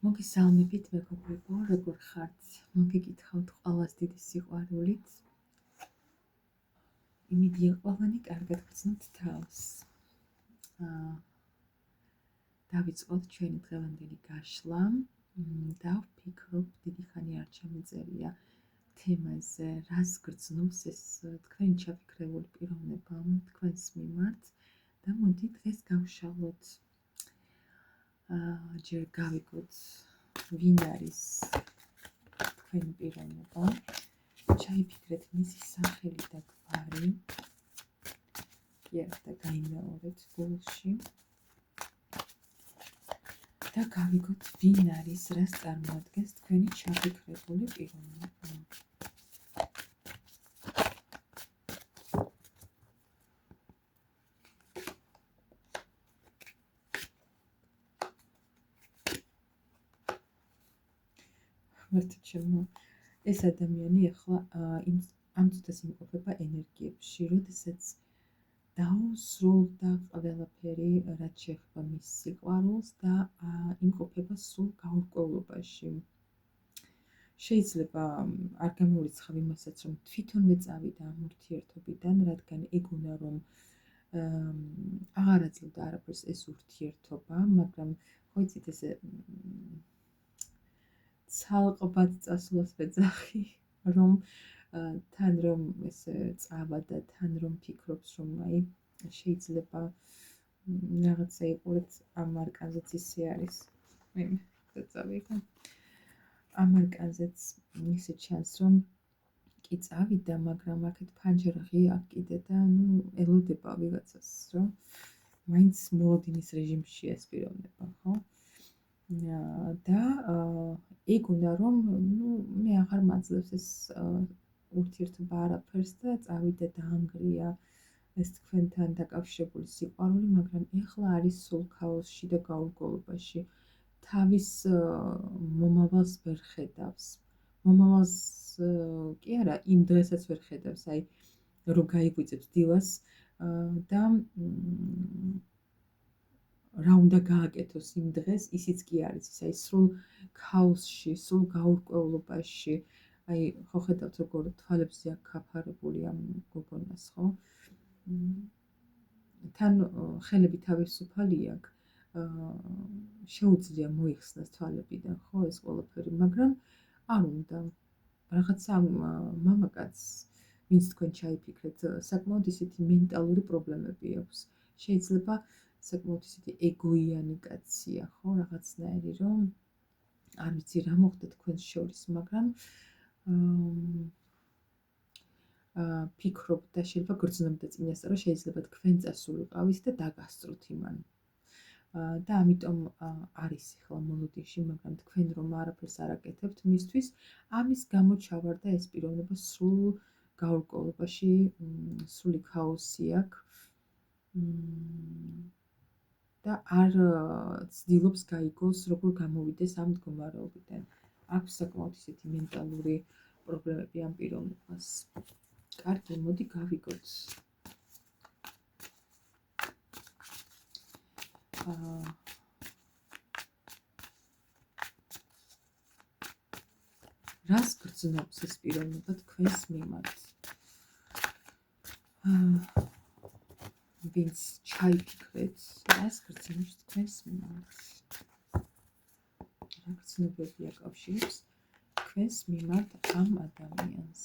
მოგესალმებით მეგობრებო, როგორ ხართ? მოგეკითხავთ ყველას დიდი სიყვარულით. იმედია ყველანი კარგად გრძნობთ თავს. დავიწყოთ ჩვენი დღევანდელი გაშლა და ვფიქრობ, დიდი ხანი არ ჩამეწერია თემაზე, რას გრძნობს ეს თქვენი ჩაფიქრებული პიროვნება თქვენს მიმართ და მოდი დღეს გავშალოთ. ჯერ გავიგოთ ვინ არის თქვენი პიროვნება, ჩაიფიქრეთ მისი სახელი და გვარი, და გაიმეორეთ გულში და გავიგოთ ვინ არის, რას წარმოადგენს თქვენი ჩაფიქრებული პიროვნება. ეს ადამიანი ახლა ამ წუთას იმყოფება ენერგიებში, როდესაც დაუსრულდა ყველაფერი, რაც შეეხება მის სიყვარულს და იმყოფება სულ გაურკვევლობაში. შეიძლება არ გამორიცხავ იმასაც, რომ თვითონვე წავიდა ამ ურთიერთობიდან, რადგან ეგონა, რომ აღარ აძლევდა არაფერს ეს ურთიერთობა, მაგრამ ხო იცით ესე ცალყბად წასვლას ვეძახი, რომ თან რომ ესე წავა და თან რომ ფიქრობს, რომ შეიძლება რაღაცა იყურეთ ამ არკანზეც ისე არის. და წავიდა. ამ არკანზეც ისე ჩანს, რომ კი წავიდა, მაგრამ აქეთ ფანჯარა ღია კიდე და ელოდება ვიღაცას, რომ მაინც მოლოდინის რეჟიმში ეს პიროვნება, ხო? და ეგონა, რომ მე აღარ მაძლევს ეს ურთიერთობა არაფერს და წავიდა დაანგრია ეს თქვენთან დაკავშირებული სიყვარული, მაგრამ ეხლა არის სულ ქაოსში და გაურკვევლობაში. თავის მომავალს ვერ ხედავს. მომავალს კი არა, იმ დღესაც ვერ ხედავს, რომ გაიგვიწევს დილას და რა უნდა გააკეთოს იმ დღეს, ისიც კი არის, სრულ ქაოსში, სრულ გაურკვევლობაში. ხო ხედავთ, როგორ თვალებზე აქვს გაფარებული ამ გოგონას, ხო? თან ხელები თავისუფალი აქვს, შეუძლია მოიხსნას თვალებიდან, ხო, ეს ყველაფერი, მაგრამ არ უნდა. რაღაცა მამაკაცს, ვინც თქვენ ჩაიფიქრეთ, საკმაოდ ისეთი მენტალური პრობლემები აქვს. შეიძლება საკმაოდ ისეთი ეგოიანი კაცია, ხო, რაღაცნაირი, რომ არ ვიცი რა მოხდა თქვენს შორის, მაგრამ ფიქრობ და შეიძლება გრძნობდა წინასწარ, რომ შეიძლება თქვენ წასულიყავით და დაგასწროთ იმან. და ამიტომ არის ახლა მოლოდინში, მაგრამ თქვენ რომ არაფერს არ აკეთებთ მისთვის, ამის გამო ჩავარდა ეს პიროვნება სრულ გაურკვევლობაში, სრული ქაოსი აქვს. და არ ცდილობს გაიგოს, როგორ გამოვიდეს ამ მდგომარეობიდან. აქვს საკმაოდ ისეთი მენტალური პრობლემები ამ პიროვნებას. კარგი, მოდი გავიგოთ. რას გრძნობს ეს პიროვნება თქვენს მიმართ? ვინც ჩაიფიქრეთ, რას გრძნობს თქვენს მიმართ? რა გრძნობები აკავშირებს თქვენს მიმართ ამ ადამიანს?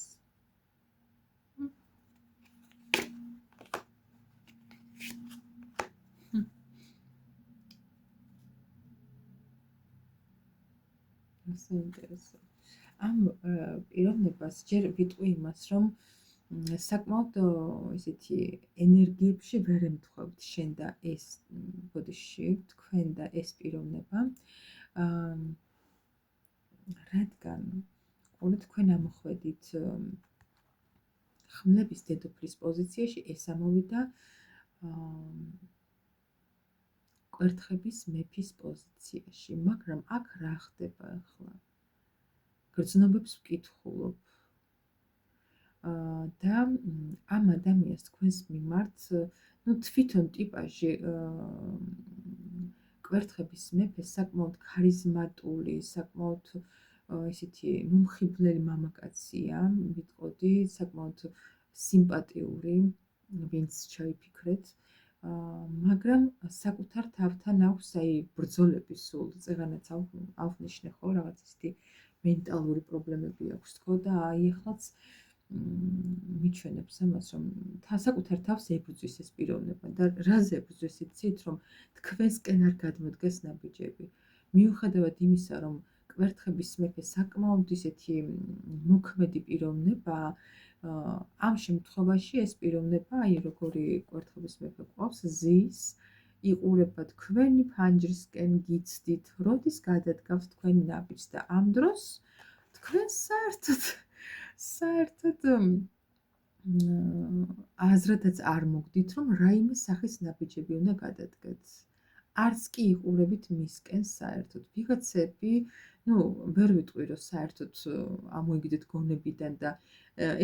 საინტერესო. ამ პიროვნებას ჯერ ვიტყვი იმას, რომ საკმაოდ ისეთი ენერგიებში ვერ ემთხვევთ შენ და ეს ბოდიში, თქვენ და ეს პიროვნება. რადგან თქვენ ამოხვედით ხმლების დედოფლის პოზიციაში, ეს ამოვიდა კვერთხების მეფის პოზიციაში, მაგრამ აქ რა ხდება ახლა? გრძნობებს ვკითხულობ. და ამ ადამიანს თქვენს მიმართ, თვითონ ტიპაჟი კვერთხების მეფე საკმაოდ ქარიზმატული, საკმაოდ ესეთი მომხიბვლელი მამაკაცია, ვიტყოდი, საკმაოდ სიმპათიური, ვინც ჩაიფიქრეთ. მაგრამ საკუთარ თავთან აქვს აი ბრძოლების სულ წეღანაც ავნიშნე ხო რაღაც ისეთი მენტალური პრობლემები აქვს თქო და აი ახლაც მიჩვენებს ამას რომ საკუთარ თავს ებრძვის ეს პიროვნება და რაზე ებრძვის იცით რომ თქვენსკენ არ გადმოდგეს ნაბიჯები მიუხედავად იმისა რომ კვერთხების მეფე საკმაოდ ისეთი მოქმედი პიროვნებაა ამ შემთხვევაში ეს პიროვნება აი როგორი კვერთხების მეფე გვყავს ზის იყურება თქვენი ფანჯრისკენ გიცდით როდის გადადგავს თქვენი ნაბიჯს და ამ დროს თქვენ საერთოდ აზრადაც არ მოგდით რომ რაიმე სახის ნაბიჯები უნდა გადადგეთ არც კი იყურებით მისკენ საერთოდ ვიღაცები ვერ ვიტყვი რომ საერთოდ ამოიგდეთ გონებიდან და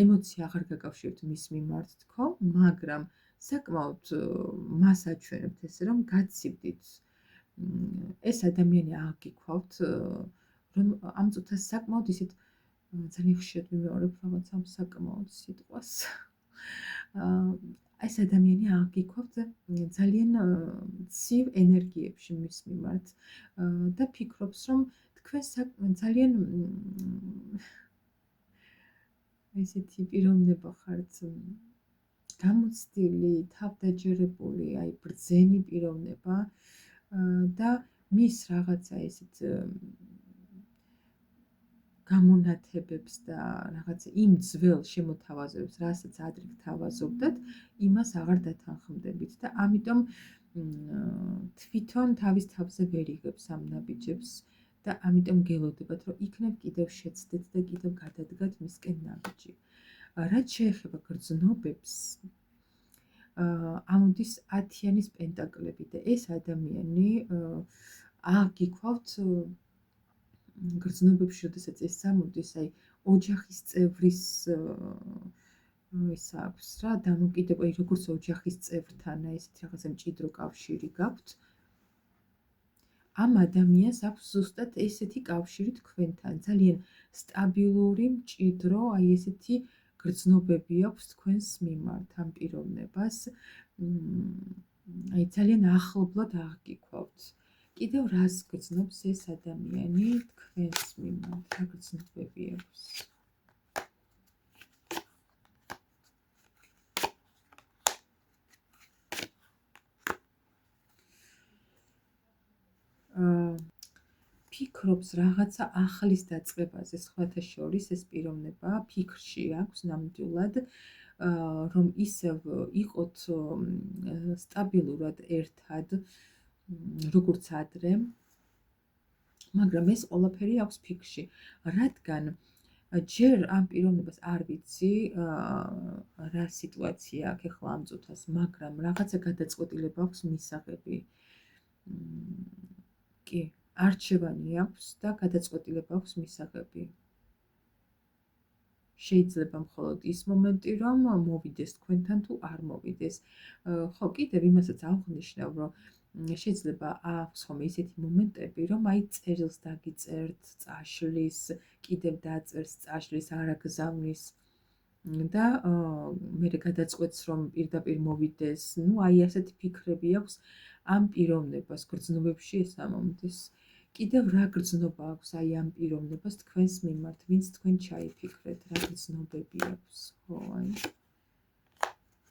ემოცია აღარ გაკავშირებთ მის მიმართ თქო მაგრამ საკმაოდ მას აჩვენებთ ესე რომ გაცივდით ეს ადამიანი აგიქვავთ რომ ამ წუთას საკმაოდ ისეთ ძალიან ხშირად ვიმეორებ რაღაც ამ საკმაოდ სიტყვას ეს ადამიანი აგიქვავთ ძალიან ცივ ენერგიებში მის მიმართ და ფიქრობს რომ თქვენ ძალიან ესეთი პიროვნება ხართ გამოცდილი, თავდაჯერებული, აი ბრძენი პიროვნება და მის რაღაცა ესეთ გამონათებებს და რაღაცა იმ ძველ შემოთავაზებებს, რასაც ადრე გთავაზობდათ, იმას აღარ დათანხმდებით და ამიტომ თვითონ თავის თავზე ვერ იღებს ამ ნაბიჯებს და ამიტომ გელოდებათ, რომ იქნებ კიდევ შეცდეთ და კიდევ გადადგათ მისკენ ნაბიჯი. რაც შეეხება გრძნობებს, ამოდის 10-იანის პენტაკლები და ეს ადამიანი აგიქვავთ გრძნობებში, როდესაც ეს ამოდის, აი ოჯახის წევრის ის აქვს რა, დამოკიდება, როგორც ოჯახის წევრთან, აი ესეთი რაღაცა მჭიდრო კავშირი გაქვთ. ამ ადამიანს აქვს ზუსტად ესეთი კავშირი თქვენთან, ძალიან სტაბილური, მჭიდრო, აი ესეთი გრძნობები აქვს თქვენს მიმართ ამ პიროვნებას. აი ძალიან ახლობლად აღგიქვავთ. კიდევ რას გრძნობს ეს ადამიანი თქვენს მიმართ? რა გრძნობები აქვს? ფიქრობს რაღაცა ახლის დაწყებაზე სხვათა შორის ეს პიროვნება ფიქრში აქვს ნამდვილად რომ ისევ იყოთ სტაბილურად ერთად როგორც ადრე მაგრამ ეს ყველაფერი აქვს ფიქრში რადგან ჯერ ამ პიროვნებას არ ვიცი რა სიტუაცია აქვს ახლა ამ წუთას მაგრამ რაღაცა გადაწყვეტილება აქვს მისაღები კი არჩევანი აქვს და გადაწყვეტილება აქვს მისაღები. შეიძლება მხოლოდ ის მომენტი, რომ მოვიდეს თქვენთან თუ არ მოვიდეს. ხო, კიდევ იმასაც აღვნიშნავ, რომ შეიძლება აქვს ხოლმე ისეთი მომენტები, რომ აი წერილს დაგიწერთ, წაშლის, კიდევ დაწერს, წაშლის, არაგზავნის და მე გადაწყვეტს, რომ პირდაპირ მოვიდეს. ნუ აი ასეთი ფიქრები აქვს ამ პიროვნებას გრძნობებში ეს ამომდის. კიდევ რა გრძნობა აქვს აი ამ პიროვნებას თქვენს მიმართ, ვინც თქვენ ჩაიფიქრეთ, რა გრძნობები აქვს, ხო, აი.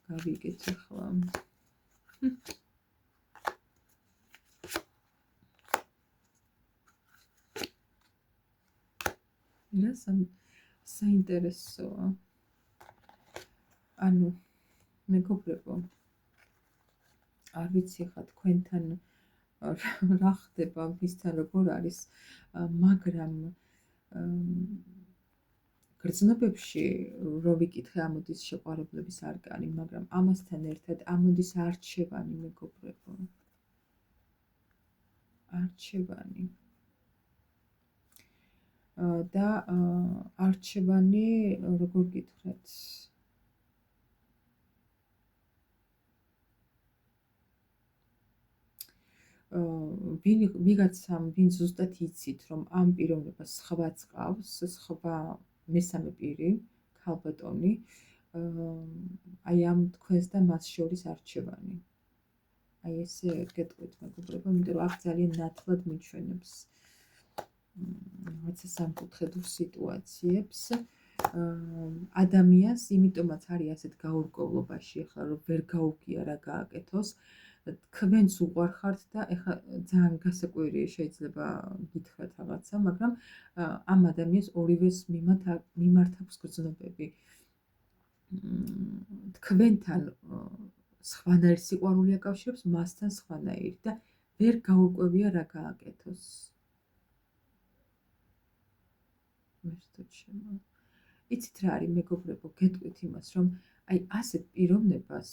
გავიგეთ ახლა. რა საინტერესოა. ანუ მეგობრებო, არ ვიცი ხა თქვენთან რა ხდება, ვისთან როგორ არის, მაგრამ გრძნობებში რო ვიკითხე ამოდის შეყვარებლების არკანი, მაგრამ ამასთან ერთად ამოდის არჩევანი, მეგობრებო. არჩევანი. და არჩევანი როგორ გითხრათ? ვიღაცამ, ვინ ზუსტად იცით, რომ ამ პიროვნებას სხვაც ყავს, სხვა მესამე პირი, ქალბატონი, აი ამ თქვენს და მას შორის არჩევანი. აი ესე გეტყვით მეგობრებო, იმიტომ რომ აქ ძალიან ნათლად მიჩვენებს რაღაცა სამკუთხედურ სიტუაციებს. ადამიანს იმიტომაც არის ასეთ გაურკვევლობაში ახლა რომ ვერ გაუგია რა გააკეთოს, თქვენც უყვარხართ და ეხლა ძალიან გასაკვირი შეიძლება გითხრათ რაღაცა, მაგრამ ამ ადამიანს ორივეს მიმართ აქვს გრძნობები. თქვენთან სხვანაირ სიყვარული აკავშირებს, მასთან სხვანაირი და ვერ გაურკვევია რა გააკეთოს. იცით რა არის მეგობრებო, გეტყვით იმას, რომ აი ასეთ პიროვნებას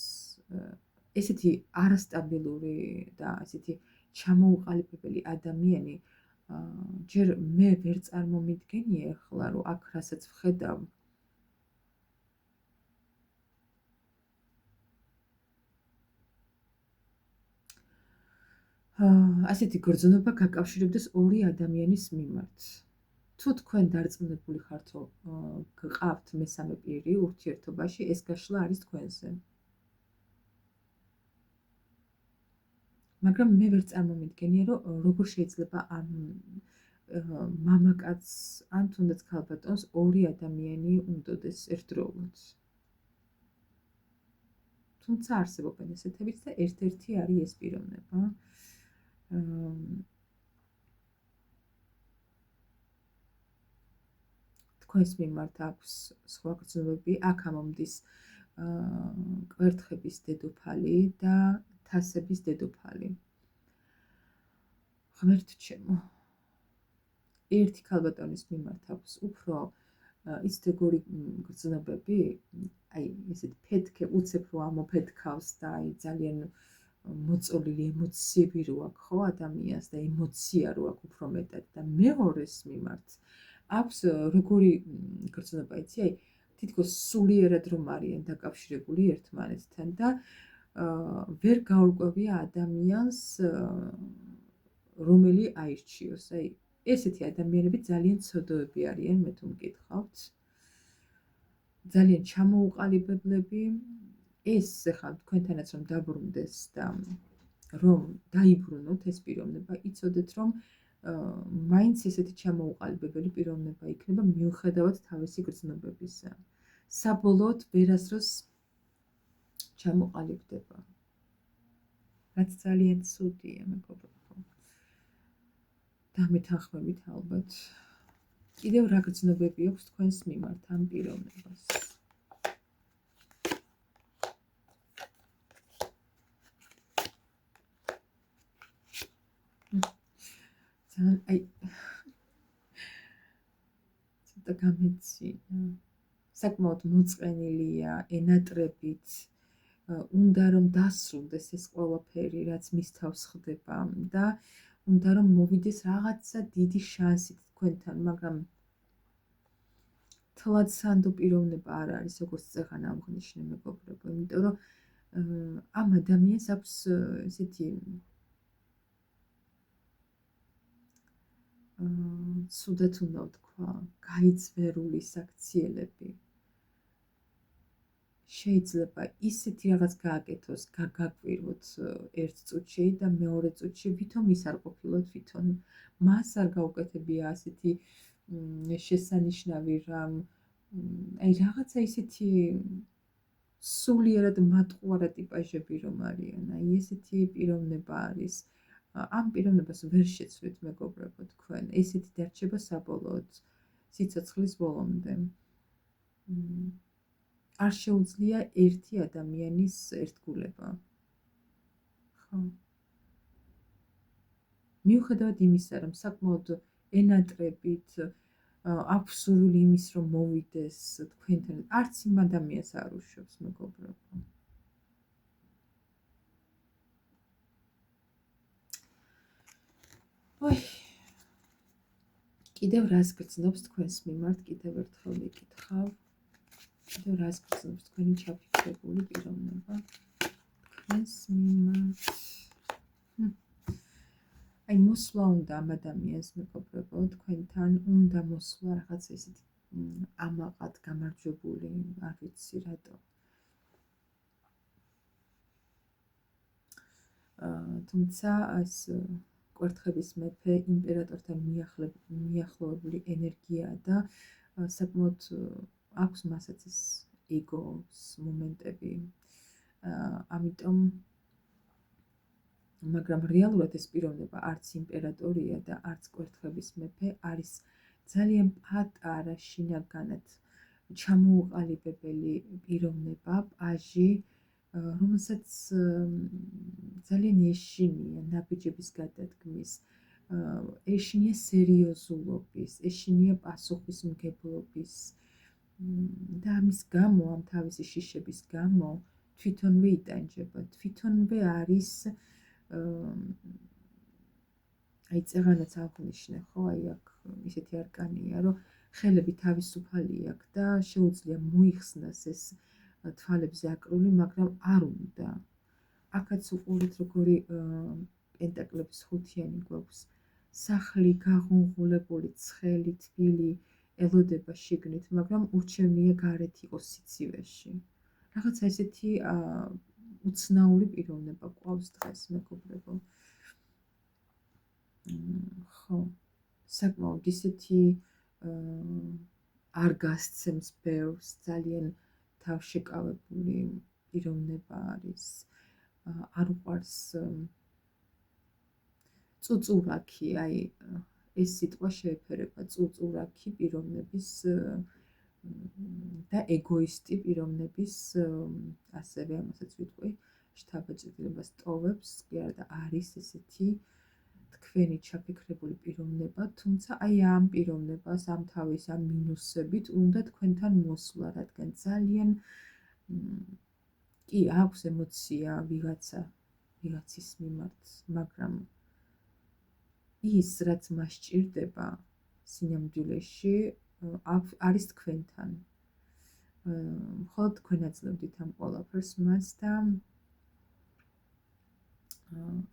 ესეთი არასტაბილური და ესეთი ჩამოუყალიბებელი ადამიანი ჯერ მე ვერ წარმომიდგენია ახლა, რომ აქ რასაც ვხედავ, ასეთი გრძნობა გაკავშირებდეს ორი ადამიანის მიმართ. თუ თქვენ დარწმუნებული ხართო გყავთ მესამე პირი ურთიერთობაში, ეს გაშლა არის თქვენზე. მაგრამ მე ვერ წარმომიდგენია, რომ როგორ შეიძლება ამ მამაკაცს ან თუნდაც ქალბატონს ორი ადამიანი უნდოდეს ერთდროულად. თუმცა არსებობენ ესეთებიც და ერთ-ერთი არის ეს პიროვნება. თქვენს მიმართ აქვს სხვა გრძნობები, აქ ამომდის კვერთხების დედოფალი და თასების დედოფალი. ღმერთო ჩემო, ერთი ქალბატონის მიმართ აქვს უფრო იცით როგორი გრძნობები, აი ესეთ ფეთქე უცებ რო ამოფეთქავს და აი ძალიან მოწოლილი ემოციები რო აქვს ხო ადამიანს და ემოცია რო აქვს უფრო მეტად და მეორეს მიმართ აქვს როგორი გრძნობა იცი, აი თითქოს სულიერად რომ არიან დაკავშირებული ერთმანეთთან და ვერ გაურკვევია ადამიანს რომელი აირჩიოს. აი ესეთი ადამიანები ძალიან ცოდოები არიან, მე თუ მკითხავთ. ძალიან ჩამოუყალიბებლები. ეს ახლა თქვენთანაც რომ დაბრუნდეს და რომ დაიბრუნოთ ეს პიროვნება, იცოდეთ რომ მაინც ესეთი ჩამოუყალიბებელი პიროვნება იქნება მიუხედავად თავისი გრძნობებისა. საბოლოოდ ვერასდროს ჩამოყალიბდება. რაც ძალიან ცუდია, მეგობრებო. დამეთანხმებით ალბათ. კიდევ რა გრძნობები აქვს თქვენს მიმართ ამ პიროვნებას? ძალიან აი ცოტა გამეცინა. საკმაოდ მოწყენილია, ენატრებით. უნდა რომ დასრულდეს ეს ყველაფერი, რაც მის თავს ხდება და უნდა რომ მოვიდეს რაღაცა დიდი შანსით თქვენთან, მაგრამ თლად სანდო პიროვნება არ არის, როგორც წეღან ამღნიშნე მეგობრებო, იმიტომ რომ ამ ადამიანს აქვს ესეთი ცუდად უნდა ვთქვა, გაიძვერული საქციელები. შეიძლება ისეთი რაღაც გააკეთოს, გაგაკვირვოთ ერთ წუთში და მეორე წუთში ვითომ ის არ ყოფილოთ, ვითომ მას არ გაუკეთებია ასეთი შესანიშნავი რამ. აი რაღაცა ისეთი სულიერად მატყუარა ტიპაჟები რომ არიან, აი ესეთი პიროვნება არის. ამ პიროვნებას ვერ შეცვლით მეგობრებო თქვენ. ესეთი დარჩება საბოლოოდ სიცოცხლის ბოლომდე. არ შეუძლია ერთი ადამიანის ერთგულება. ხო. მიუხედავად იმისა, რომ საკმაოდ ენატრებით აქვს სურვილი იმის, რომ მოვიდეს თქვენთან, არც იმ ადამიანს არ უშვებს მეგობრებო. ой, კიდევ რას გრძნობს თქვენს მიმართ, კიდევ ერთხელ ვიკითხავ. კიდევ რას გრძნობს თქვენი ჩაფიქრებული პიროვნება თქვენს მიმართ. აი მოსვლა უნდა ამ ადამიანს მეგობრებო, თქვენთან უნდა მოსვლა რაღაც ისეთი ამაყად გამარჯვებული, არ ვიცი რატო. თუმცა ეს კვერთხების მეფე იმპერატორთან მიახლოებული ენერგიაა და საკმაოდ აქვს მასაც ეს ეგოს მომენტები. ამიტომ მაგრამ რეალურად ეს პიროვნება არც იმპერატორია და არც კვერთხების მეფე, არის ძალიან პატარა შინაგანად ჩამოუყალიბებელი პიროვნება, პაჟი, რომელსაც ძალიან ეშინია ნაბიჯების გადადგმის, ეშინია სერიოზულობის, ეშინია პასუხისმგებლობის და ამის გამო, ამ თავისი შიშების გამო თვითონვე იტანჯება, თვითონვე არის აი წეღანაც აღნიშნე, ხო, აი აქ ისეთი არკანია, რომ ხელები თავისუფალი აქვს და შეუძლია მოიხსნას ეს თვალებზე აკრული, მაგრამ არ უნდა. აქაც უყურეთ როგორი პენტაკლების ხუთიანი გვაქვს. სახლი გაღუნღულებული, ცხელი, თბილი ელოდება შიგნით, მაგრამ ურჩევნია გარეთ იყოს სიცივეში. რაღაცა ესეთი უცნაური პიროვნება გვყავს დღეს, მეგობრებო. ხო, საკმაოდ ისეთი არ გასცემს ბევრს, ძალიან თავშეკავებული პიროვნება არის. არ უყვარს წუწურაქი, აი ეს სიტყვა შეეფერება წუწურაქი პიროვნების და ეგოისტი პიროვნების ასევე ამასაც ვიტყვი შთაბეჭდილებას ტოვებს, კი არა და არის ესეთი თქვენი ჩაფიქრებული პიროვნება, თუმცა აი ამ პიროვნებას, ამ თავის ამ მინუსებით უნდა თქვენთან მოსვლა, რადგან ძალიან კი აქვს ემოცია ვიღაცის მიმართ, მაგრამ ის, რაც მას სჭირდება სინამდვილეში, არის თქვენთან. მხოლოდ თქვენ აძლევდით ამ ყველაფერს მას და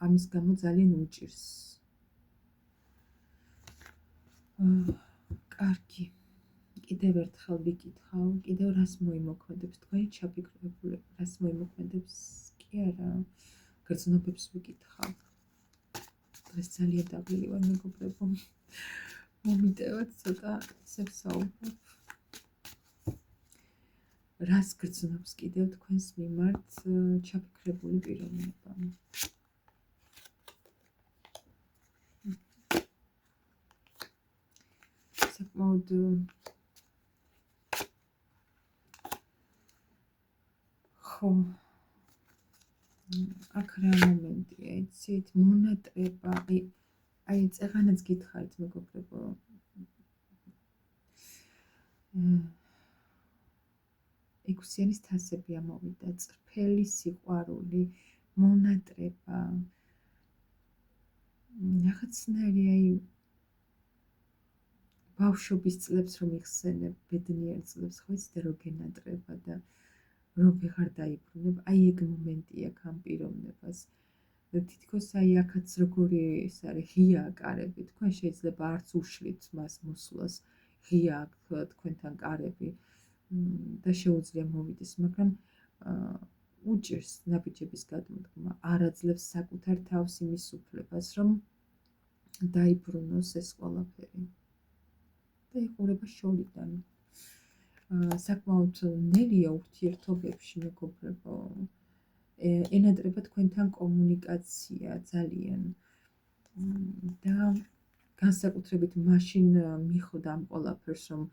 ამის გამო ძალიან უჭირს. კარგი. კიდევ ერთხელ ვიკითხავ, კიდევ რას მოიმოქმედებს თქვენი ჩაფიქრებულება, რას მოიმოქმედებს კი არა, გრძნობებს ვიკითხავ. დღეს ძალიან დაბლილი ვარ, მეგობრებო. მომიტევად ცოტა ისე ვსაუბრობ. რას გრძნობს კიდევ თქვენს მიმართ ჩაფიქრებული პიროვნება? საკმაოდ ხო, აქ რა მომენტია, იცით, მონატრება, აი წეღანაც გითხარით, მეგობრებო. ექვსიანის თასები ამოვიდა, წრფელი სიყვარული, მონატრება, რაღაცნაირი აი ბავშვობის წლებს რომ იხსენებ, ბედნიერ წლებს, ხო იცით რომ გენატრება და რომ ვეღარ დაიბრუნებ, აი ეგ მომენტი აქვს ამ პიროვნებას. თითქოს აი აქაც როგორი ეს არის ღია კარები, თქვენ შეიძლება არც უშლით მას მოსვლას, ღია აქვს თქვენთან კარები და შეუძლია მოვიდეს, მაგრამ უჭირს ნაბიჯების გადმოდგმა, არ აძლევს საკუთარ თავს იმის უფლებას, რომ დაიბრუნოს ეს ყველაფერი. და იყურება შორიდან. საკმაოდ ნელია ურთიერთობებში, მეგობრებო. ენატრება თქვენთან კომუნიკაცია ძალიან. და განსაკუთრებით მაშინ მიხვდა ამ ყველაფერს, რომ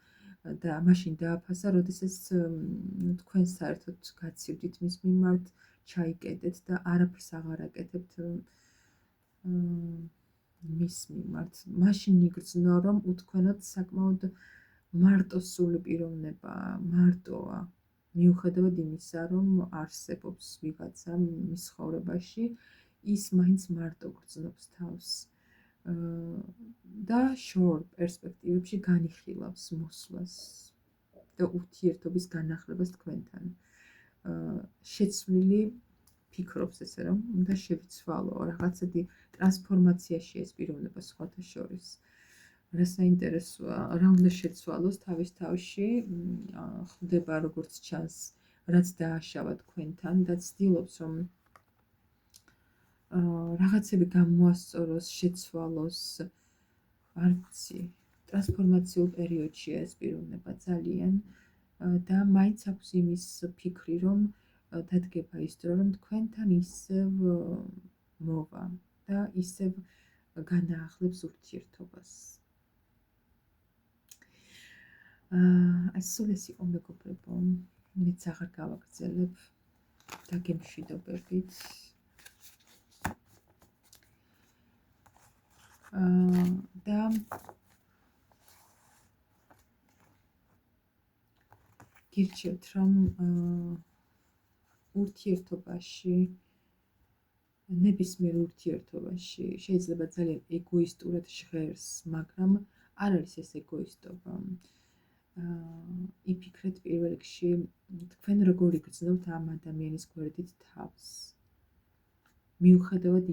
და მაშინ დააფასა, როდესაც თქვენ საერთოდ გაცივდით მის მიმართ, ჩაიკეტეთ და არაფერს აღარ აკეთებთ მის მიმართ. მაშინ იგრძნო, რომ უთქვენოთ საკმაოდ მარტოსული პიროვნებაა, მარტოა. მიუხედავად იმისა, რომ არსებობს ვიღაცა მის ცხოვრებაში, ის მაინც მარტო გრძნობს თავს. და შორ პერსპექტივებში განიხილავს მოსვლას და ურთიერთობის განახლებას თქვენთან. შეცვლილი ფიქრობს ესე რომ უნდა შევიცვალო, რაღაცადი ტრანსფორმაციაში ეს პიროვნება სხვათა შორის. რა საინტერესოა, რა უნდა შეცვალოს თავის თავში, ხვდება როგორც ჩანს, რაც დააშავა თქვენთან და ცდილობს რომ რაღაცები გამოასწოროს, შეცვალოს, არ ვიცი, ტრანსფორმაციულ პერიოდშია ეს პიროვნება ძალიან და მაინც აქვს იმის ფიქრი, რომ დადგება ის დრო, რომ თქვენთან ისევ მოვა და ისევ განაახლებს ურთიერთობას. სულ ეს იყო მეგობრებო, მეც აღარ გავაგრძელებ, დაგემშვიდობებით. და გირჩევთ რომ ურთიერთობაში ნებისმიერ ურთიერთობაში შეიძლება ძალიან ეგოისტურად ჟღერს, მაგრამ არ არის ეს ეგოისტობა. იფიქრეთ პირველ რიგში თქვენ როგორ იგრძნობთ ამ ადამიანის გვერდით თავს. მიუხედავად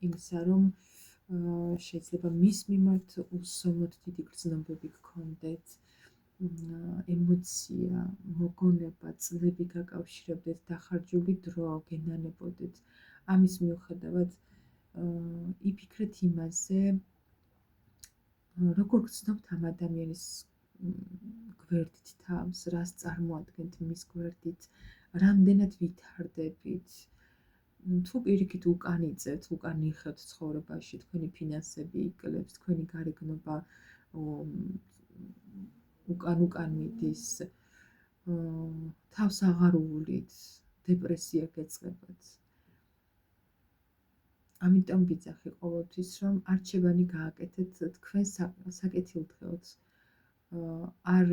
იმისა, რომ შეიძლება მის მიმართ უსომოდ დიდი გრძნობები გქონდეთ, ემოცია, მოგონება, წლები გაკავშირებდეთ, დახარჯული დრო გენანებოდეთ. ამის მიუხედავად იფიქრეთ იმაზე, როგორ გრძნობთ ამ ადამიანის გვერდით თავს, რას წარმოადგენთ მის გვერდით, რამდენად ვითარდებით, თუ პირიქით უკან იწევთ, უკან იხევთ ცხოვრებაში, თქვენი ფინანსები იკლებს, თქვენი გარეგნობა უკან მიდის, თავს აღარ უვლით, დეპრესია გეწყებათ. ამიტომ ვიძახი ყოველთვის, რომ არჩევანი გააკეთეთ თქვენ საკეთილდღეოდ. არ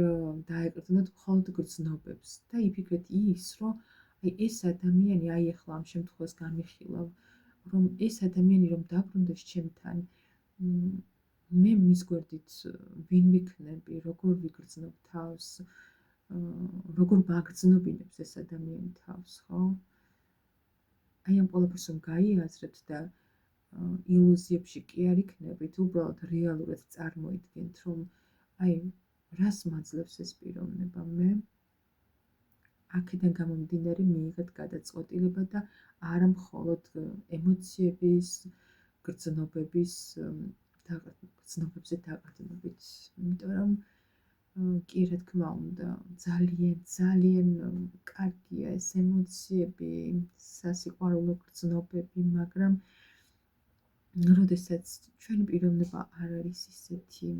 დაეკრძნოთ მხოლოდ გრძნობებს და იფიქრეთ ის, რომ ეს ადამიანი, ახლა ამ შემთხვევას განვიხილავ, რომ ეს ადამიანი რომ დაბრუნდეს ჩემთან, მე მის გვერდით ვინ ვიქნები, როგორ ვიგრძნობ თავს, როგორ მაგრძნობინებს ეს ადამიანი თავს, ხო? ამ ყველაფერს რომ გაიაზრებთ და ილუზიებში კი არ იქნებით, უბრალოდ რეალურად წარმოიდგენთ, რომ რას მაძლევს ეს პიროვნება მე, აქედან გამომდინარე მიიღეთ გადაწყვეტილება და არა მხოლოდ ემოციების, გრძნობებზე დაყრდნობით. იმიტომ რომ კი, რა თქმა უნდა, ძალიან კარგია ეს ემოციები, სასიყვარულო გრძნობები, მაგრამ როდესაც ჩვენი პიროვნება არ არის ისეთი,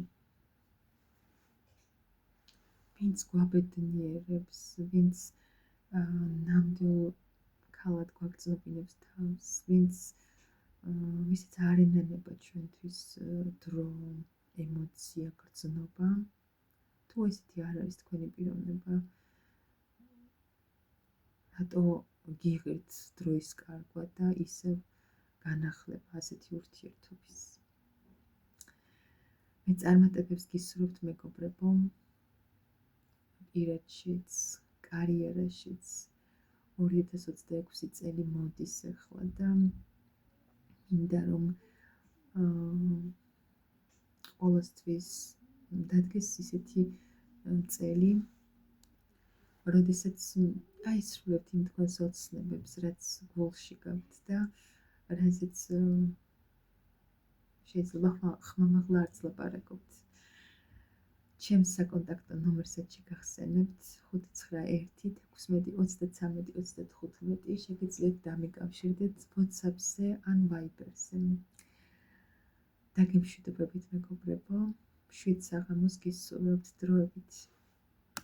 ვინც გვაბედნიერებს, ვინც ნამდვილ ქალად გვაგრძნობინებს თავს, ვისაც არ ენანება ჩვენთვის დრო, ემოცია, გრძნობა, თუ ესეთი არ არის თქვენი პიროვნება, რატო გიღირთ დროის კარგვა და ისევ განახლება ასეთი ურთიერთობის. მე წარმატებებს გისურვებთ მეგობრებო, პირადშიც, კარიერაშიც. 2026 წელი მოდის ახლა და მინდა რომ ყოველთვის დადგეს ისეთი წელი, როდესაც დაისრულებთ იმ თქვენს ოცნებებს, რაც გულში გაქვთ და რაზეც შეიძლება ხმამაღლა არც ლაპარაკობთ. ჩემს საკონტაქტო ნომერსაც შეგახსენებთ 591-16-33-35. შეგიძლიათ დამიკავშირდეთ WhatsApp-ზე ან Viber-ზე. დაგემშვიდობებით მეგობრებო, მშვიდ საღამოს გისურვებთ, დროებით.